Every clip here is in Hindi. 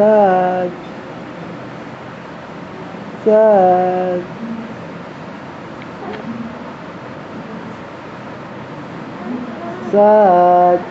साज साज साज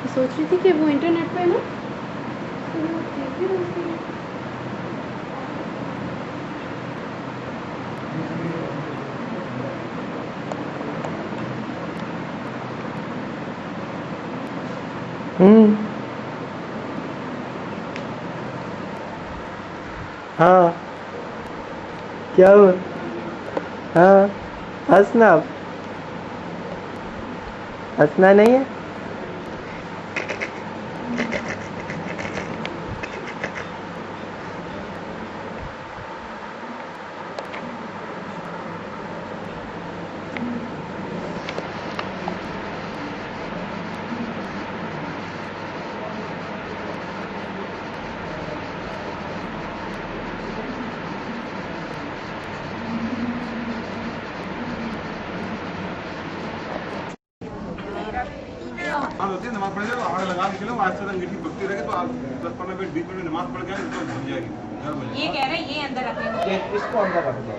सोच रही थी कि वो इंटरनेट पे ना हाँ क्या हुआ? हाँ हंसना, हंसना नहीं है। नमाज पढ़ जाओ, आग लगा के आज से अंगीठी भक्ति रखे तो आप 10-15 मिनट 20 मिनट नमाज पढ़ के आए तो भूल जाएगी। ये कह रहे हैं ये अंदर रखेंगे, इसको अंदर रख दो,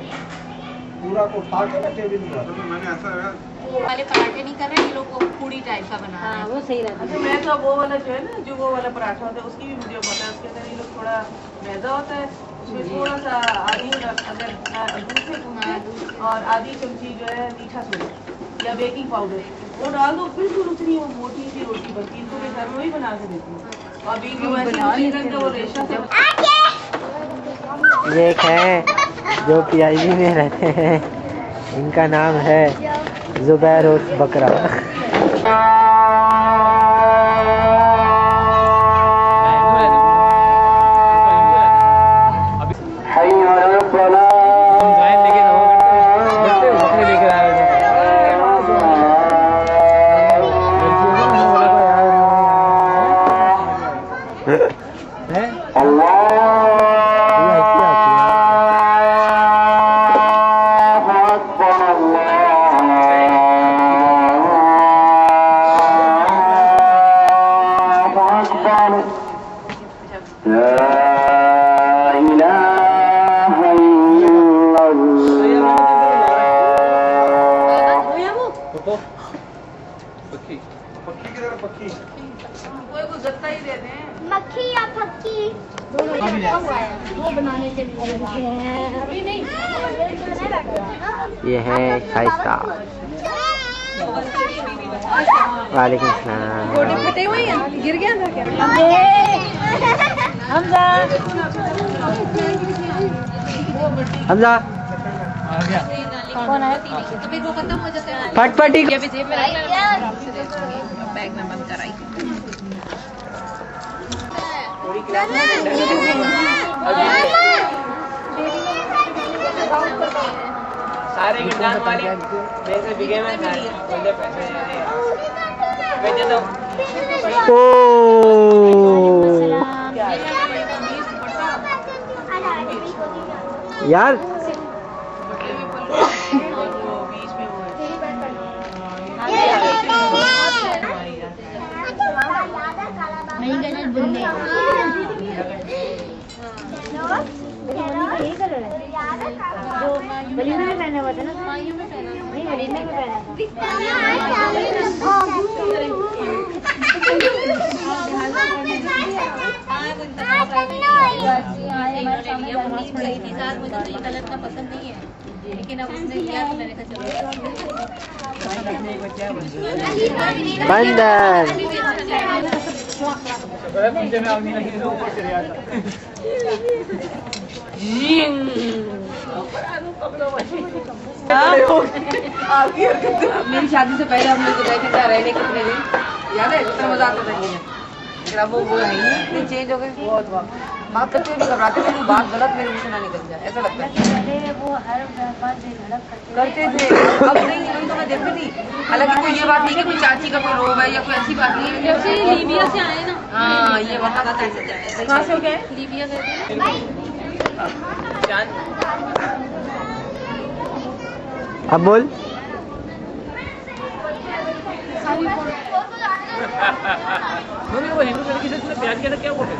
पूरा को उठा के ना टेबल में रख। तो मैंने ऐसा वाले पराठे नहीं कर रहे, ये लोग पूड़ी टाइप का बना रहे हैं। वो सही रहता है। मैं तो वो वाला जो है ना, जो वो वाला पराठा होता है उसकी भी मुझे पता है। उसके अंदर ये लोग थोड़ा मैदा होता है, उसमें थोड़ा सा आधी अगर दूध और आधी चमची जो है मीठा सोडा या बेकिंग पाउडर वो डाल दो, बिल्कुल उतनी वो मोटी सी रोटी बनती है। इनको मैं घर में ही बना के देती हूँ। और बीच में चिकन का वो रेशा से ये एक है जो पीआईबी में रहते हैं, इनका नाम है जुबैर उर्फ बकरा। मक्खी या फक्की वो बनाने के लिए ये है शाइस्ता। वालेकुम सलाम। फटे हुए हैं, गिर गया था क्या? हमजा हमजा आ गया। कौन आया? तो फिर वो खत्म हो जाता है। फटफटी ये भी जेब में रखना, बैग में बंद कराई। सारे गिरदान वाली पैसे बिके में सारे पैसे मैं दे दो। यार वलीमे में पहना हुआ था ना? नहीं, वलीमे में पहना था। मुझे तो ये कलर का पसंद नहीं है, लेकिन अब उसने लिया तो मैंने कहा बंदर मेरी शादी से पहले हम लोग गए थे क्या रहने कितने दिन, याद है कितना मजा आता था। लेकिन अब वो है ही नहीं, इतने चेंज हो गए बहुत। बात करते हुए घबराते थे, बात गलत मेरे मुंह से ना निकल जाए, ऐसा लगता है। वो हर 5 दिन झड़प करते थे, अब नहीं, वही तो मैं देखती थी। हालांकि कोई ये बात नहीं कि कोई चाची का कोई रोग है या कोई ऐसी बात नहीं है। जब से लीबिया से आए ना, हाँ ये बता कहाँ से हो गए लीबिया गए थे। अब बोल मम्मी वो हिंदू लड़की से तूने प्यार किया था क्या बोले?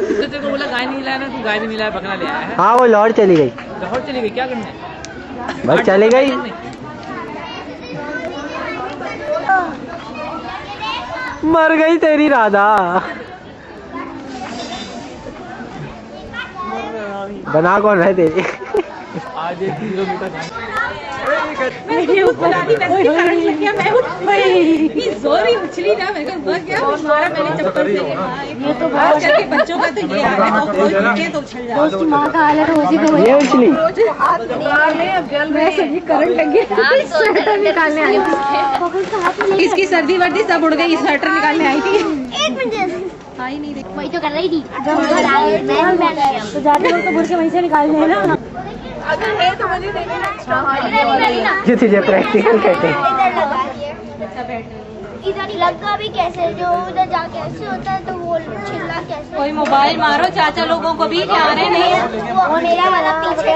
उसने तेरे को बोला गाय नहीं लाया ना, तू गाय भी नहीं लाया, बकरा ले आया है। हाँ वो लाहौर चली गई, लाहौर चली गई, क्या करने? बस चली गई। मर गई तेरी राधा। बना कौन है तेरी? आज 1 किलोमीटर मेरे ऊपर आधी वैसे करंट लग गया, मैं उठ गई, इतनी जोरी उछली ना, मेरे को बहुत क्या मारा मैंने चप्पल से। ये तो बहुत करके बच्चों का तो ये हाल है, कोई उठे तो उछल जाए। उसकी माँ का हाल है रोजी को ये उछली मैं सभी करंट लग गया, स्वेटर निकालने आई थी। इसकी सर्दी वर्दी सब उड़ गई, स्वेटर निकालने आई थी। 1 मिनट आई नहीं देख, वही तो कर रही थी जब घर आए तो जाते लोग तो बुर के वहीं से निकालने हैं ना। ये तुझे प्रैक्टिकल कहते हैं। इधर लगा भी कैसे, जो उधर जाके ऐसे होता है तो वो चिल्ला कैसे। कोई मोबाइल मारो चाचा लोगों को भी, क्या आ रहे नहीं। वो मेरा वाला पीछे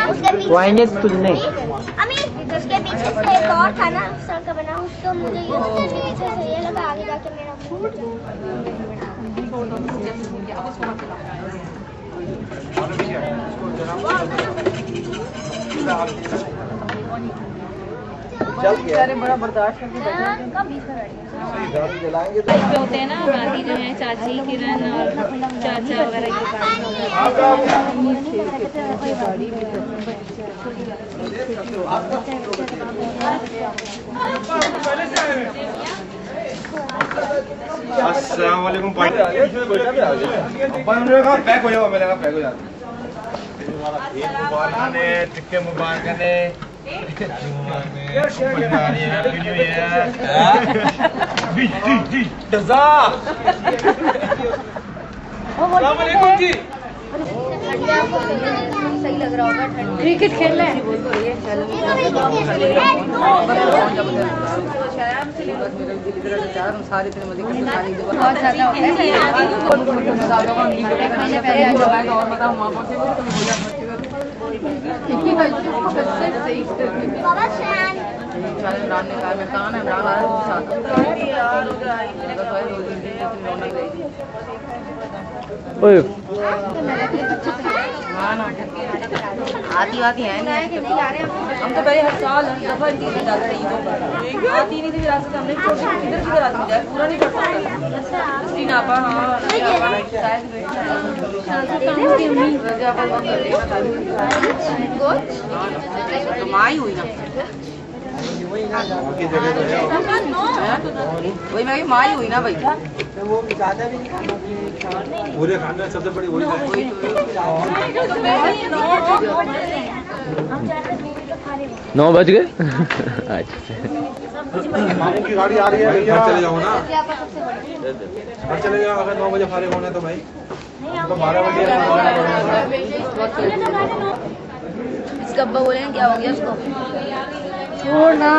उसके पीछे वो आएंगे तुझने। अम्मी उसके पीछे से एक और था ना सर का बना, उसको मुझे ये पीछे से ये लगा, आगे जाके मेरा फूट बड़ा बर्दाश्त करके होते हैं ना बाकी जो है चाची किरण और चाचा वगैरह के अस्सलाम वालेकुम भाई। पैक हो जाओ, मैंने कहा पैक हो जाओ। मुबारक ने टिक्के मुबारक ने जी। सही लग रहा होगा, क्रिकेट खेल रहे हैं। सारे इतने मजे करते बहुत ज्यादा होता ओए आती है नहीं, हम तो भाई हर साल सफर की जाते रही आती नहीं थी, रास्ते हमने इधर किधर आती जाए पूरा नहीं कर सकता। नापा माँ ही हुई ना, वही मैं माँ ही हुई ना भाई। पूरे खाने में सबसे बड़ी वही है। 9 बज गए। अच्छा मामू की गाड़ी आ रही है, घर चले जाओ ना, घर चले जाओ। अगर 9 बजे फारिग होना है तो भाई तो 12 बजे। इसका अब्बा बोले क्या हो गया उसको? छोड़ना।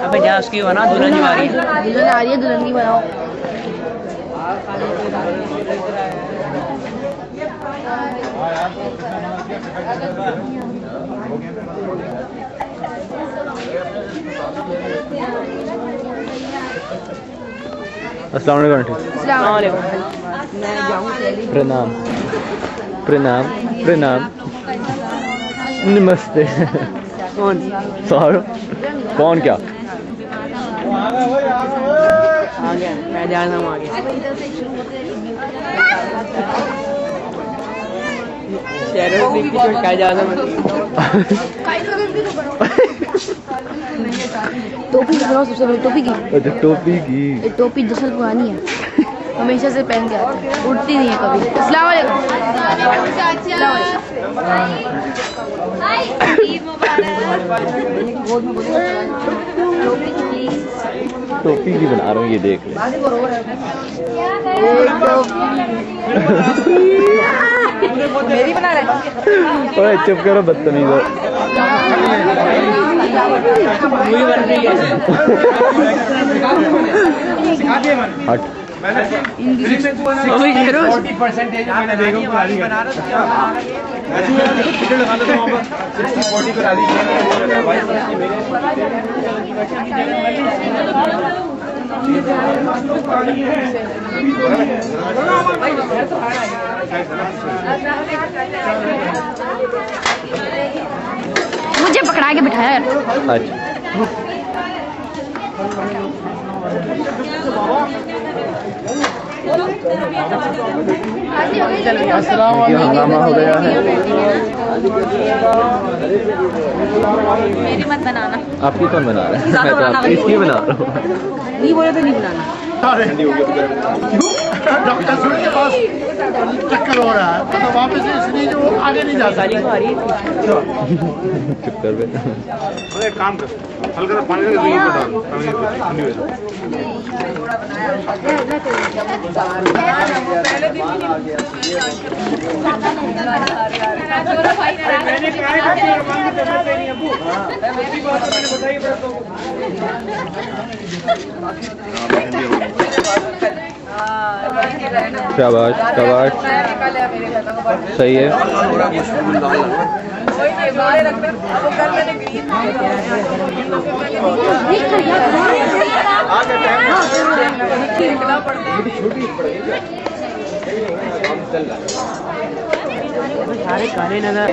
अबे जा उसकी बना, दुल्हन की बारी है। दुल्हन आ रही है, दुल्हन की बनाओ। अस्सलाम वालेकुम। मैं जाऊँ प्रणाम प्रणाम प्रणाम नमस्ते। कौन? सौरभ। कौन क्या? आ गया मैं जाना हूँ आगे शहरों में किसी का जाना टोपी बनाओ सबसे पहले टोपी की अच्छा टोपी की ये टोपी 10 साल पुरानी है हमेशा से पहन के आते हैं उड़ती नहीं है कभी अस्सलाम वालेकुम टोपी की बना रहा हूँ ये देख ले मेरी बना रहे ओए चुप करो बदतमीज हो हट मुझे पकड़ा के बिठाया यार अच्छा हंगामा हो गया है मेरी मत बनाना आपकी कौन बना रहा है मैं तो आपकी इसकी बना रहा हूँ नहीं बोले तो नहीं बनाना डॉक्टर सूर्य के पास चक्कर हो रहा है तो वापस इसलिए जो आगे नहीं जा सकती चुप कर बे एक काम कर हल्का पानी का शाबाश शाबाश सही है सारे खाने नजर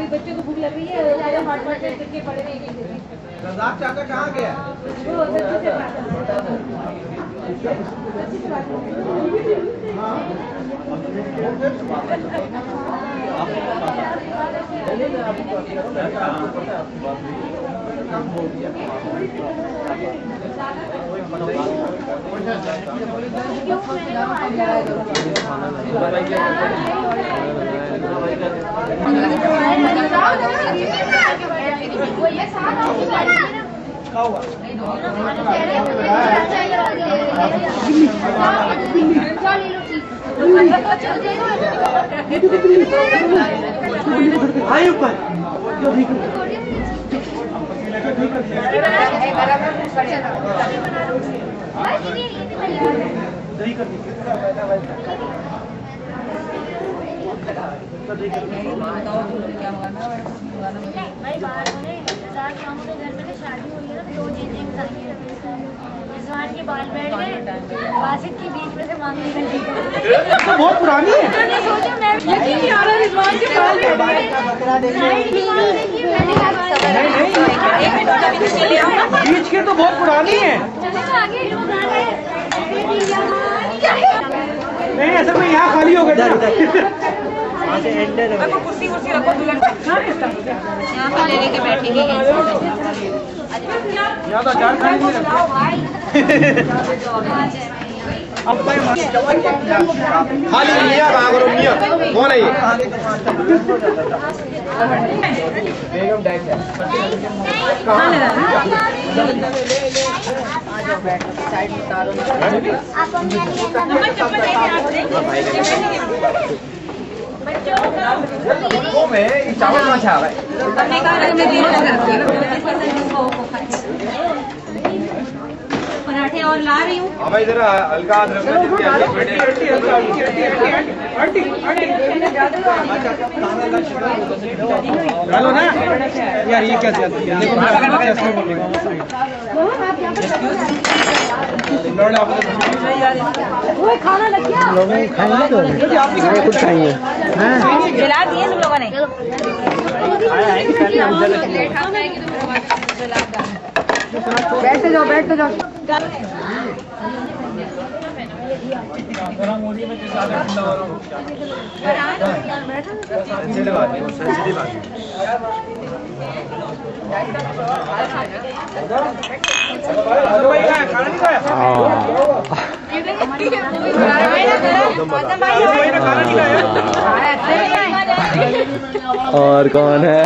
बच्चों को भूख लग रही है करके पड़े चाचा कहाँ गया? के बाल बैठ गए वासिद की बीच में से मांगने लगी बहुत पुरानी है यकीन नहीं आ रहा रिजवान के बाल बैठ गए बीच के तो बहुत पुरानी है नहीं ऐसा मैं यहाँ खाली हो गया कुर्सी कुर्सी रखो दुल्हन यहाँ पे लेके बैठेंगे खाली मियाँ कहाँ करो मियाँ कौन है ये? चावल कहाँ से आ रहा है? पराठे से और ला रही हूँ। हाँ भाई जरा हल्का हाथ रखना डालो ना यार, ये क्या वो खाना लग गया। खाएंगे तो कुछ खाएंगे। जला दिए तुम लोगों ने। बैठते जाओ बैठते जाओ। और कौन है?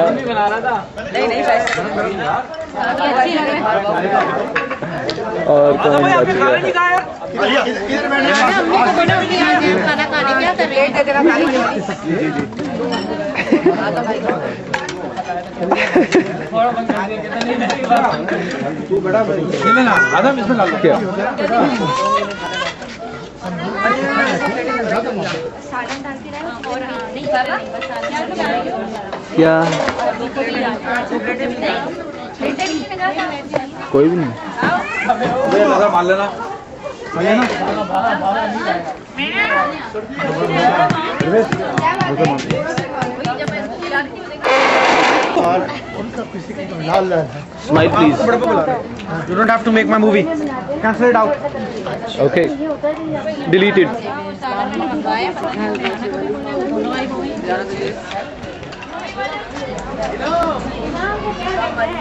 और कौन बच गया? खाना खाने क्या कर तू बड़ा लेना आदम इसमें डाल क्या? क्या? कोई भी नहीं। मान लेना और उनका किसी को लाल लाल है। Smile please. You don't have to make my movie. Cancel it out. Okay deleted.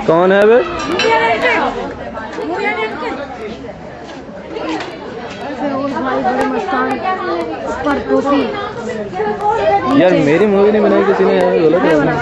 कौन है बे? पर टोपी यार मेरी मूवी नहीं बनाई किसी ने यार, गलत है ना।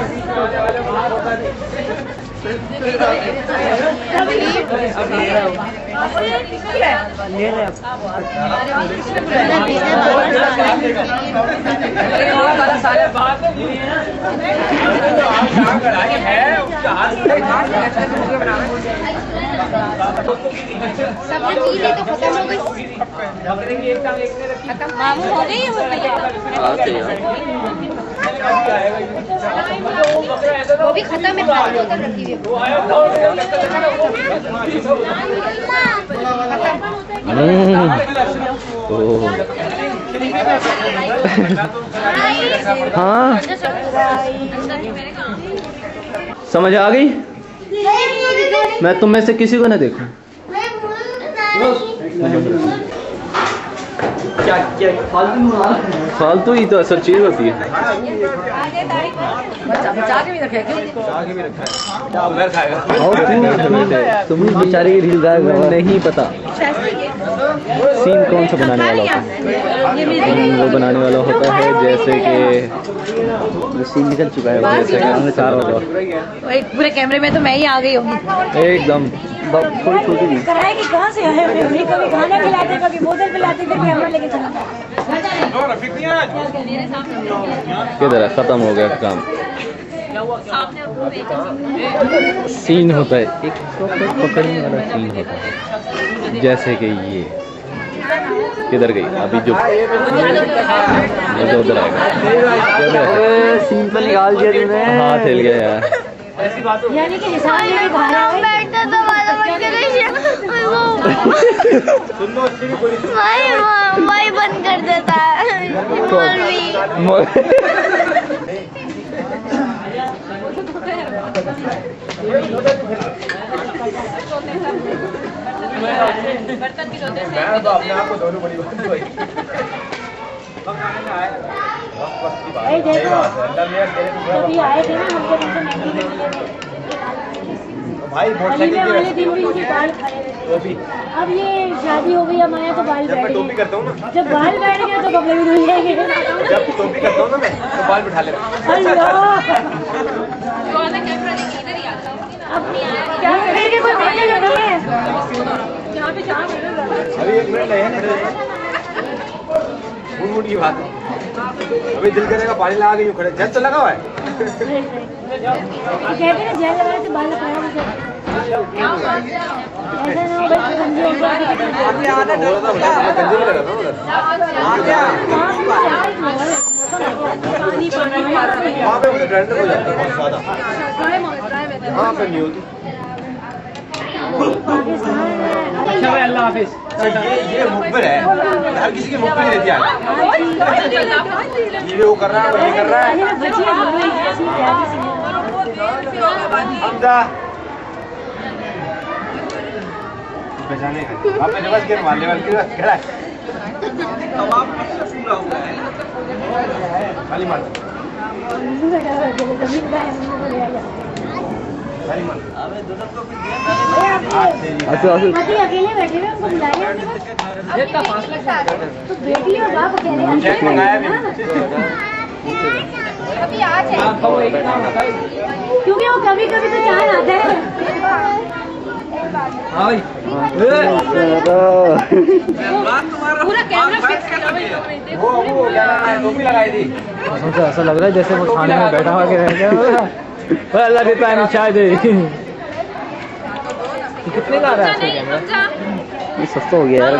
मामू हो गई है वो भी खत्म है। हाँ समझ आ गई? मैं तुम में से किसी को ना देखूं। क्या क्या फालतू ही तो असल चीज होती है। तुम बेचारे की रील नहीं पता सीन कौन सा बनाने वाला होता है। वो बनाने वाला होता है जैसे कि सीन निकल चुका है, जैसे कि 4 होगा पूरे कैमरे में तो मैं ही आ गई होगी एकदम थोड़ी छोटी भी। कराए कि कहाँ से आए हुए हैं? कभी खाना खिलाते, कभी बोतल पिलाते, फिर कैमरा लेके चला किधर है? खत्म हो गया काम। सीन होता है एक पकड़ने वाला सीन होता है, जैसे कि ये किधर गई अभी जो उधर आएगा। सीन तो निकाल दिया तूने। हाथ हिल गया यार। यानी कि हिसाब में भी खा रहा है। बैठता तो वाला भाई बंद कर देता है मैं तो अपने आप को दोनों बड़ी बात हुई। आए थे ना भाई वाले दिन भी इनके बाल खड़े रहे। अब ये शादी हो गई, हमारे तो बाल बैठ टोपी गए। करता हूँ ना, जब बाल बैठ गए तो कपड़े भी धुल जाएंगे। जब टोपी करता हूँ ना मैं तो बाल बिठा लेना। अब क्या करेंगे? कोई बैठेगा नहीं है। अभी 1 मिनट लगे मुड़ की बात है। अभी दिल करेगा पानी लगा के यूं खड़े, जेल तो लगा हुआ है। कहते हैं जेल लगाने से बाल खराब हो जाते हैं। ऐसा ना हो बस गंदे हो वहाँ पे मुझे ग्राइंडर हो जाता है बहुत ज्यादा। वहाँ पे नहीं होती। अच्छा भाई अल्लाह हाफिज। ये मुखबिर है, हर किसी की मुखबिर नहीं रहती है। ये वो कर रहा है, वो ये कर रहा है। हमजा पहचाने आपने जबरदस्त गेम मारने वाले की खड़ा है। तमाम पूरा हुआ है। खाली मार। खाली मार। अकेले बैठे हुए उनको बुलाया तो बेटी और बाप अकेले अभी आ जाए क्योंकि वो कभी कभी तो चाह आता है। पूरा कैमरा फिक्स किया वो क्या नाम है, टोपी लगाई थी। मुझे ऐसा लग रहा है जैसे वो थाने में बैठा हुआ के रह गया। अल्लाह देता है शायद कितने का आ रहा है कैमरा? ये सस्ता हो गया यार।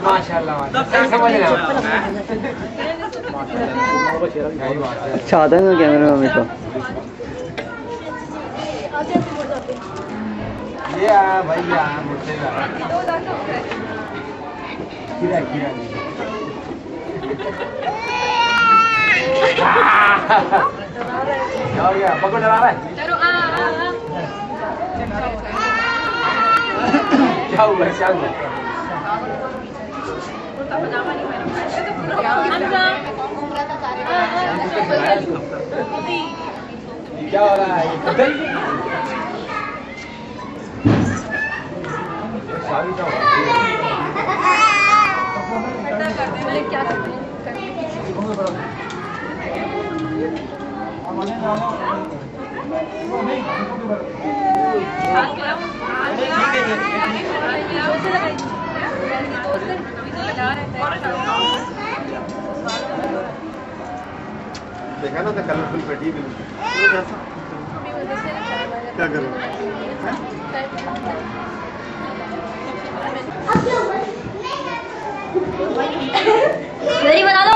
माशाल्लाह समझ रहे हो। अच्छा आता है ना कैमरे में हमेशा। ये भैया मुझसे गिरा क्या हो गया? पकड़ डरा रहा है? क्या हुआ? क्या हुआ? क्या हो रहा है? क्या करते हैं? देखा ना था कलरफुल पेटी भी। क्या करो? मेरी बना दो।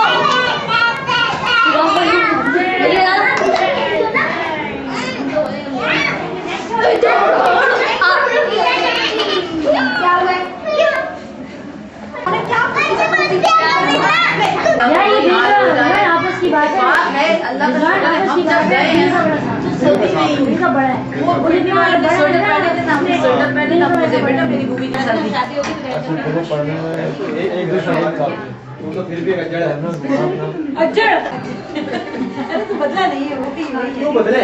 आपस की बात है अल्लाह का हम जब गए हैं सऊदी में उनका बड़ा है वो बोलने वाला स्वेटर पहने थे ना स्वेटर पहने ना मुझे बेटा मेरी मूवी की शादी होगी पढ़ने में एक दो साल तू तो फिर भी अजड़ है ना। अजड़ अरे तू बदला नहीं है होती है क्यों बदले?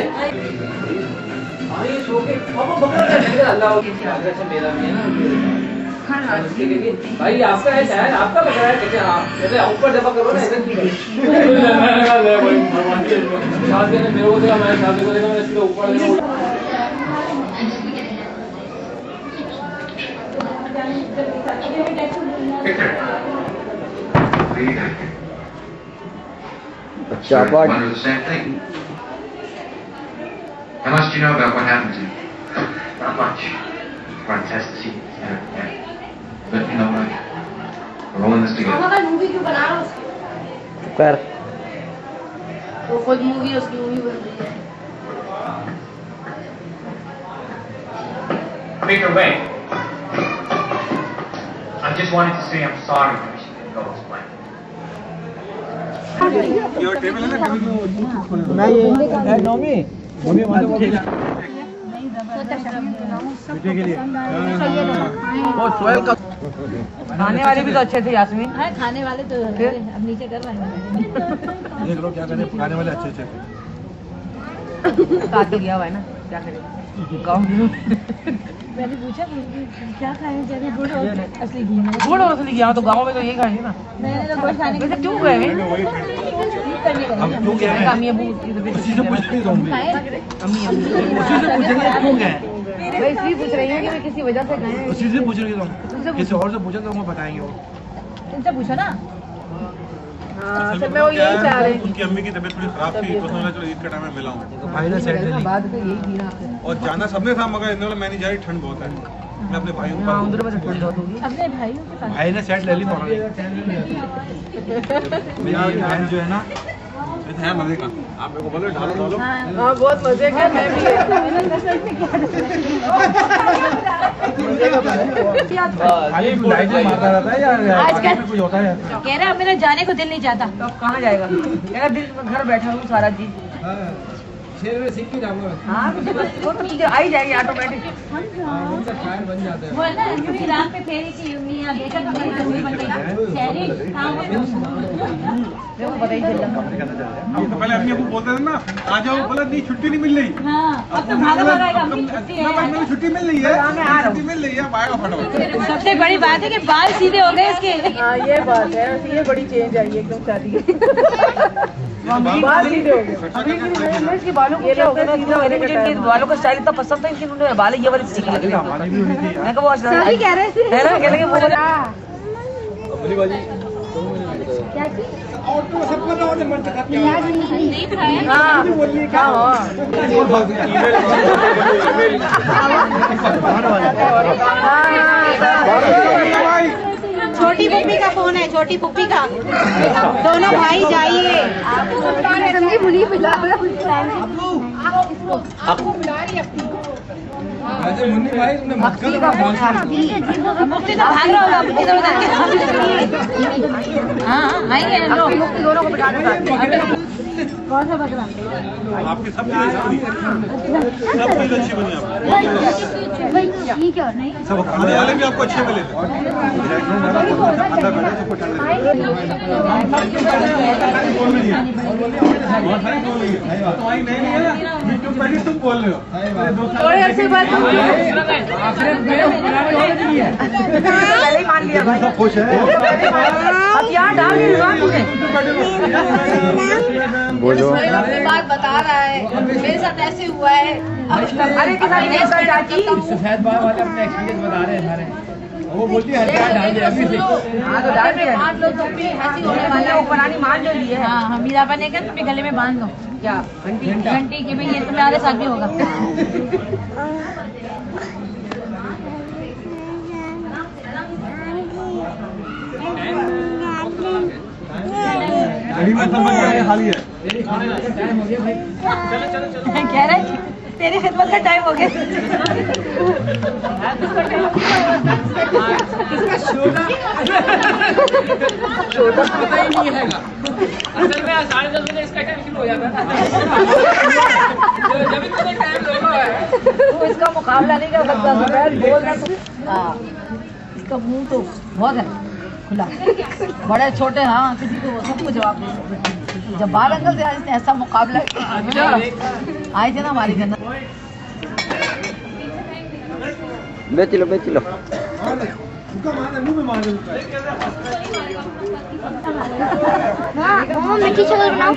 हाँ ये सो के पापा बकरा का निकल अल्लाह की आगे से मेरा भी है ना। भाई आपका है शायद आपका बकरा है कैसे आप जैसे ऊपर जमा करो ना इधर की शादी ने मेरे को देखा मैं शादी को देखा मैं इसके ऊपर चापाट। How much do you know about what happened to you? Not much. Run tests, see. Yeah. But you know what? We're rolling this together. Movie क्यों बना रहा उसकी? कर वो खुद मूवी उसकी मूवी बन रही है। Make your way. I just wanted to say I'm sorry for she didn't go as planned. Your table है ना नहीं ये नौमी मम्मी माने वो बेटे के लिए वो 12 का खाने वाले भी तो अच्छे थे यास्मीन। हाँ खाने वाले तो अब नीचे कर रहे हैं। देख लो क्या करें खाने वाले अच्छे अच्छे काट लिया हुआ है ना क्या करें गाँव मैंने पूछा क्या खाएंगे जब गुड़ और असली घी में गुड़ और असली यहाँ तो गाँव में तो यही खाएंगे ना। मैंने तो गुड़ खाने वैसे क्यों गए हैं? हम क्यों कह रहे हैं अम्मी अबू उसी से पूछ नहीं दूंगी उसी से पूछेंगे क्यों गए मैं इसलिए पूछ रही हूँ कि मैं किसी वजह से गए हैं। उसी से पूछ रहे तुम किसी और से पूछे तो वो बताएंगे वो इनसे पूछो ना। असल में वो यही चाह रहे हैं। उनकी अम्मी की तबीयत थोड़ी खराब थी तो उन्होंने चलो ईद के टाइम में मिला हूँ। भाई ने सेट ले ली। और जाना सबने था मगर इन्होंने मैं नहीं जा रही, ठंड बहुत है। मैं अपने भाइयों के पास अपने भाइयों के पास भाई ने सेट ले ली तो मेरी बहन जो है ना ये है मजे का, आप मेरे को बोलो ढालो ढालो। हाँ बहुत मजे का है भी खाली लाइट में मारता रहता है यार, आजकल कुछ होता है। कह रहा मेरा जाने को दिल नहीं चाहता। तो अब कहाँ जाएगा? मेरा दिल घर बैठा हूँ सारा दिन। हाँ वो तो आ ही जाएगी ऑटोमेटिक। वो है ना क्योंकि रात पे फेरी की मियां बेटा का बड़ी तस्वीर बन गई शहरी काम देखो पता ही चल रहा। हम तो पहले अम्मी को बोलते थे ना आ जाओ, बोला नहीं छुट्टी नहीं मिल रही। हाँ अब तो भागा भागा आएगा, अम्मी छुट्टी है, छुट्टी मिल रही है, छुट्टी मिल रही है, अब आएगा फटाफट। सबसे बड़ी बात है कि बाल सीधे हो गए इसके। हाँ ये बात है, ये बड़ी चेंज आई है एकदम शादी की। बाल सीधे हो गए। अभी इसके बालों को क्या हो गया ना, इनके बालों का स्टाइल इतना पसंद था, इनके बाल ये वाली ठीक लग रही है। मैं कहा वो सही कह रहे थे, है ना, कह रहे वो क्या चीज छोटी पुप्पी का फोन है, छोटी पुप्पी का। दोनों भाई जाइए। समझी बुली बुला मुन्नी भाई तुमने मत कर मुफ्ती तो भाग रहा होगा, मुफ्ती हाँ आइए दोनों को बिठा दो। कौन सा बकरा? आपकी सब चीज अच्छी बनी आपकी। सब खाने वाले भी आपको अच्छे मिले तुम बोल रहे हो थोड़े अच्छे बात मान लिया भाई। सब खुश है। अब यहाँ डाल बात बता रहा है, मेरे साथ ऐसे हुआ है। अरे चाची सफेद बाल वाले अपने एक्सपीरियंस बता रहे हैं सारे। वो बोलती है डाल दे अभी से। हाँ तो डाल दिया। मान लो तो भी ऐसी होने वाला है। वो पुरानी मान जो ली है। हाँ हम मीरा बनेगा तो अपने गले में बांध लो क्या घंटी की, भाई ये तुम्हें आधे साल भी होगा। खाली है। कह रहे तेरी खिदमत का टाइम हो गया। असल में 10:30 बजे इसका टाइम शुरू हो जाता है। जब इतना टाइम लगा है तो इसका मुकाबला नहीं कर सकता। सुबह बोल रहा तू। हाँ इसका मुंह तो बहुत है खुला, बड़े छोटे हाँ किसी को सबको जवाब दे सकते। जब बाल अंकल से आज ऐसा मुकाबला आए थे ना हमारी जन्नत। बेच लो बेच लो। मिट्टी शक्ल बनाओ,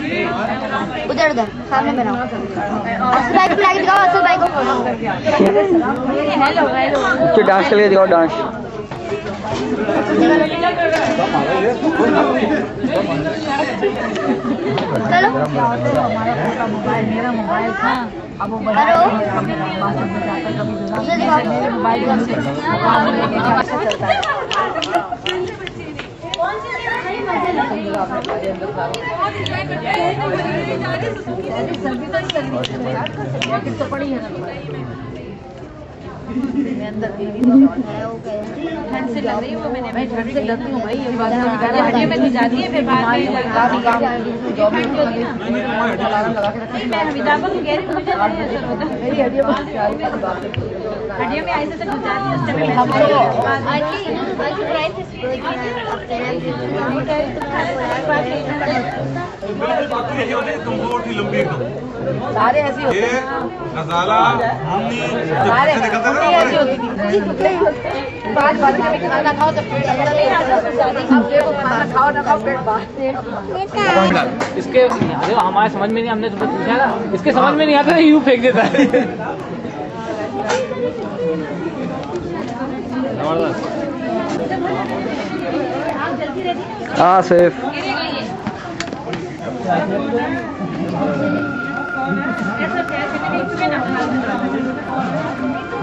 उधर उधर सामने बनाओ। असल बाइक पे दिखाओ, असल बाइक को। हेलो हेलो डांस के लिए दिखाओ डांस। चलो मोबाइल मेरा मोबाइल था, अब वो बड़ा हेलो मोबाइल तो पड़ी है अंदर ठंड से लग रही है। वो मैंने भाई ठंड से डरती हूँ भाई, ये बात हड्डियों में जाती है फिर बाद में मैं हमीदाबा को कह रही हूँ मुझे हड्डियों में ऐसे से घुस जाती है। सारे ऐसी होते ये गजाला सारे ऐसी होती थी। बात बात में खाना खाओ तो पेट अंदर नहीं आता। अब देखो खाना खाओ ना खाओ पेट बाहर। इसके हमारे समझ में नहीं, हमने तुमसे पूछा ना, इसके समझ में नहीं आता यूं फेंक देता है। हाँ सेफ।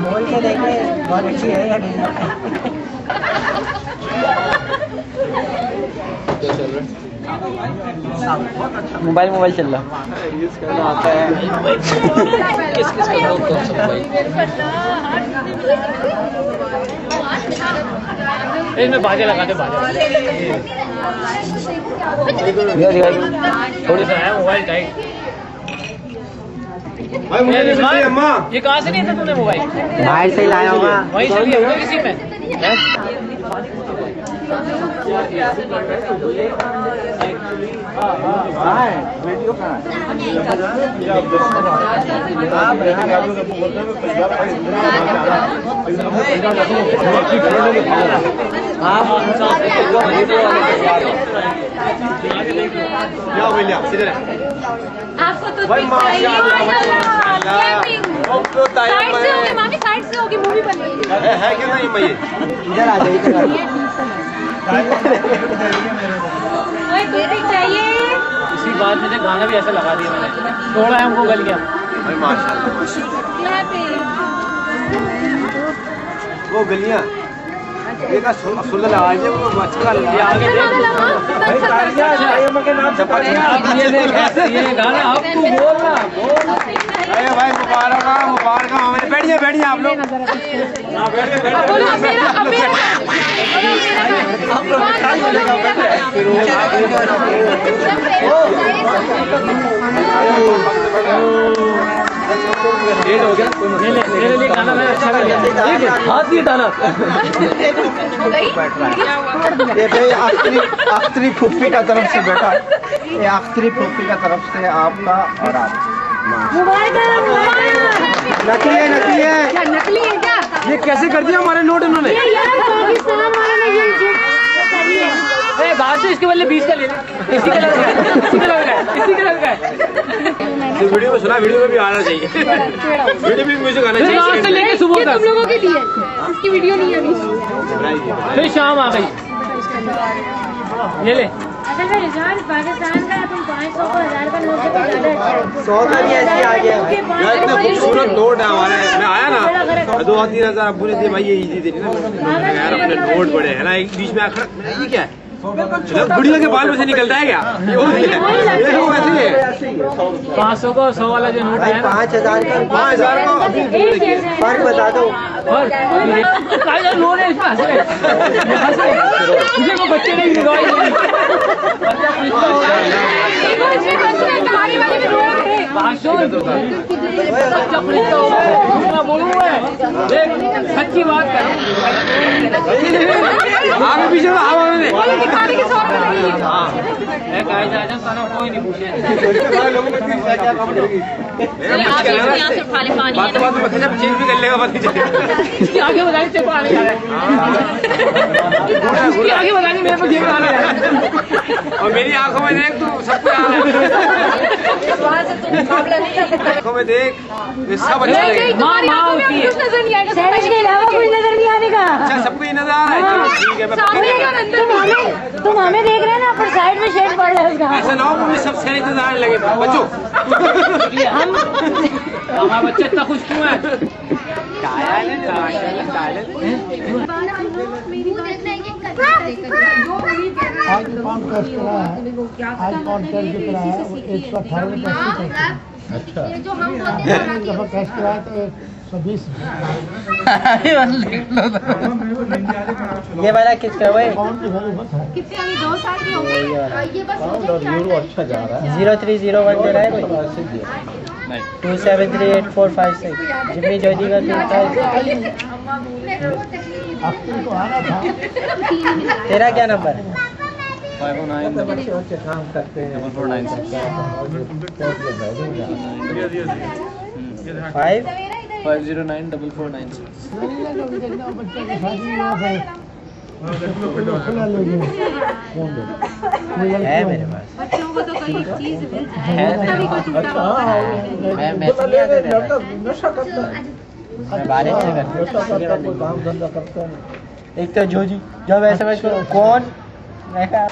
बोल के देखे बहुत अच्छी है या नहीं। मोबाइल चल रहा यूज करना आता है। किस किस का कौन सा मोबाइल? इसमें बाजे लगा दे बाजे। थोड़ी सा है मोबाइल टाइट। अम्मा ये कहाँ से नहीं था तूने मोबाइल? बाहर से ही लाया होगा। वहीं से लिया होगा किसी में। वीडियो आपको तो साइड से होगी मामी, साइड से होगी, मूवी बन रही है क्या नहीं भैया? इधर आ जाओ इधर। चाहिए। इसी बात में से गाना भी ऐसा लगा दिया मैंने, थोड़ा है हमको गल गया। वो गलियां ये का सुन लगा है वो अच्छा लगा। ये आगे देख भाई तालियां आयम के नाम से पड़ेगा। ये गाना अब तू बोल ना बोल। अरे भाई मुबारक हमें बैठिए आप लोग। हां बैठिए लेट हो गया। मेरे लिए गाना मैंने अच्छा कर लिया। हाथ नहीं डाला। ये भाई आखिरी फुफ्फी का तरफ से बेटा, ये आखिरी फुफ्फी का तरफ से आपका और आप। नकली है नकली है क्या? ये कैसे कर दिया हमारे नोट इन्होंने? पाकिस्तान वालों ने ये बाहर से इसके बदले 20 का ले इसी कलर का है। तो वीडियो में सुना, वीडियो में भी आना चाहिए। वीडियो में म्यूजिक आना चाहिए। रात से लेके सुबह तक तुम लोगों के लिए इसकी वीडियो नहीं है अभी। फिर शाम आ गई। ये ले असल में रिजल्ट पाकिस्तान का तुम 500 को 1000 का नोट से ज्यादा अच्छा है। 100 का भी ऐसे आ गया। यार इतने खूबसूरत नोट है हमारे। मैं आया ना 2-3 अब्बू ने दिए भाई, ये इजी थे ना यार, अपने नोट बड़े है ना। एक बीच में आखिर ये क्या है, गुड़िया के बाल में से निकलता है क्या? ये वैसे ही है। 500 को 100 वाला जो नोट है ना, 5000 का 5000 का अभी फर्क बता दो। नोट है इसमें मुझे वो बच्चे नहीं दिलवाई। सच्ची बात कर आगे पीछे कोई नहीं पूछे। बात चेंज भी कर लेगा, पता नहीं चलेगा। आगे बताने से आगे बताने मेरे को जेब आने और मेरी आंखों में देख तू सबको आंखों में देख सब अच्छा लगेगा। नजर नहीं आएगा, सैनिक के अलावा कोई नजर नहीं आने का। अच्छा सबको ही नजर आ रहा है। चलो ठीक है, मैं तुम हमें देख रहे हैं ना, पर साइड में शेड पड़ रहा है उसका। ऐसा ना हो मुझे सब सैनिक नजर आने लगे बच्चों। हमारा बच्चा इतना खुश क्यों है? आज कौन टेस्ट करा है? आज कौन टेस्ट करा है? 118 अच्छा दफा टेस्ट करा तो 120। ये वाला किसका है? कौन की वैल्यू बता है? कितने अभी 2 साल के होंगे। ये बस और यूरो अच्छा जा रहा है। 0301 दे रहा है कोई? 273845 जिम्मी जोजी का आपको तो आना था। तेरा क्या नंबर है? 509 बच्चे काम करते हैं 5 5094496। बच्चे की शादी हुआ है। खुला ले गए। है मेरे पास। बच्चों को तो कोई चीज मिल है जाए, मेरे कभी कोई टूटा हुआ है। मैं नशा करता है। मैं बारिश से करता नशा करता कोई काम धंधा करता है। एक तो जोजी जब ऐसे मैं कौन मैं कहा